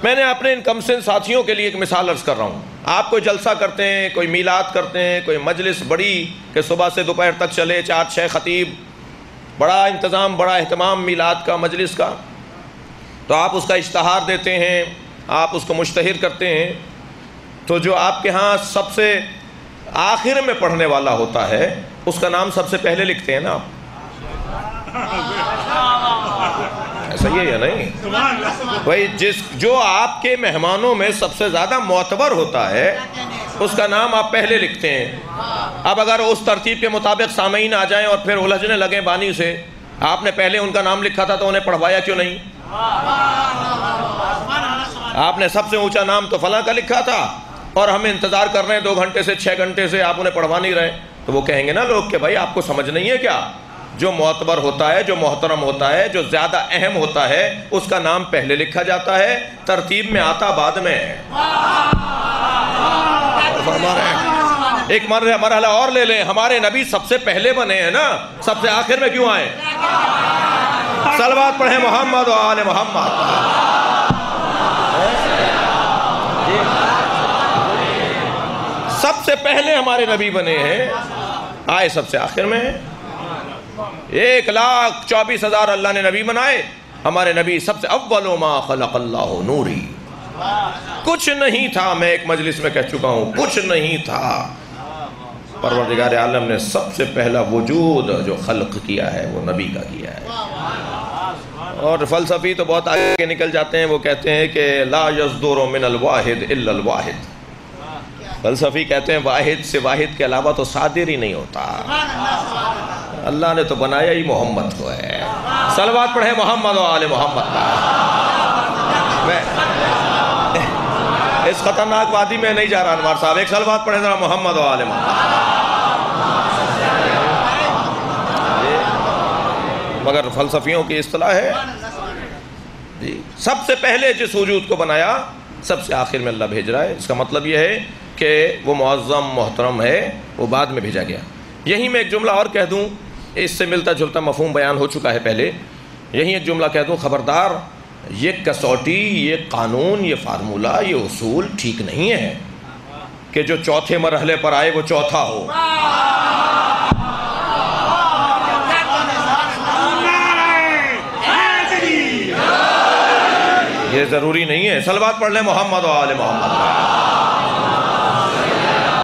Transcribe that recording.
میں نے اپنے ان کمسن ساتھیوں کے لیے ایک مثال عرض کر رہا ہوں. آپ کوئی جلسہ کرتے ہیں، کوئی میلاد کرتے ہیں، کوئی مجلس بڑی کہ صبح سے دوپہر تک چلے، 4-6 خطیب، بڑا انتظام، بڑا اہتمام میلاد کا، مجلس کا، تو آپ اس کا اشتہار دیتے ہیں، آپ اس کو مشتہر کرتے ہیں. تو جو آپ کے ہاں سب سے آخر میں پڑھنے والا ہوتا ہے اس کا نام سب سے پہلے لکھتے ہیں نا آپ. ایسا ہی ہے یا نہیں؟ وہی جو آپ کے مہمانوں میں سب سے زیادہ معتبر ہوتا ہے اس کا نام آپ پہلے لکھتے ہیں. اب اگر اس ترتیب کے مطابق سامعین آ جائیں اور پھر الجھنے لگیں بانی سے، آپ نے پہلے ان کا نام لکھا تھا تو انہیں پڑھوایا کیوں نہیں؟ آپ نے سب سے اونچا نام تو فلاں کا لکھا تھا اور ہم انتظار کر رہے ہیں 2 گھنٹے سے 6 گھنٹے سے، آپ انہیں پڑھوا نہیں رہے. تو وہ کہیں گے نا لوگ کہ بھائی آپ کو سمجھ نہیں ہے کیا؟ جو معتبر ہوتا ہے، جو محترم ہوتا ہے، جو زیادہ اہم ہوتا ہے اس کا نام پہلے لکھا جاتا ہے، ترتیب میں آتا بعد میں. فرما رہے ہیں ایک مرحلہ اور لے لیں. ہمارے نبی سب سے پہلے بنے ہیں نا، سب سے آخر میں کیوں آئے؟ صلوات پڑھیں محمد و آل محمد. سب سے پہلے ہمارے نبی بنے ہیں، آئے سب سے آخر میں ہیں. 1,24,000 اللہ نے نبی بنائے، ہمارے نبی سب سے اول ما خلق اللہ نوری. کچھ نہیں تھا، میں ایک مجلس میں کہہ چکا ہوں، کچھ نہیں تھا. پروردگار عالم نے سب سے پہلا وجود جو خلق کیا ہے وہ نبی کا کیا ہے. اور فلسفی تو بہت آگے نکل جاتے ہیں، وہ کہتے ہیں کہ لا یصدر من الواحد الا الواحد. فلسفی کہتے ہیں واحد سے واحد کے علاوہ تو صادر ہی نہیں ہوتا. اللہ نے تو بنایا ہی محمد کو ہے. صلوات پڑھیں محمد و آل محمد. میں اس خطرناک وادی میں نہیں جا رہا انوار صاحب، ایک صلوات پڑھیں ذرا محمد و آل محمد. مگر فلسفیوں کی اصطلاح ہے جی سب سے پہلے جس وجود کو بنایا سب سے آخر میں اللہ بھیج رہا ہے. اس کا مطلب یہ ہے کہ وہ معظم محترم ہے، وہ بعد میں بھیجا گیا. یہیں میں ایک جملہ اور کہہ دوں، اس سے ملتا جلتا مفہوم بیان ہو چکا ہے پہلے. یہیں ایک جملہ کہہ دوں، خبردار یہ کسوٹی، یہ قانون، یہ فارمولہ، یہ اصول ٹھیک نہیں ہے کہ جو چوتھے مرحلے پر آئے وہ چوتھا ہو. یہ ضروری نہیں ہے. صلوات پڑھ لیں محمد و آل محمد.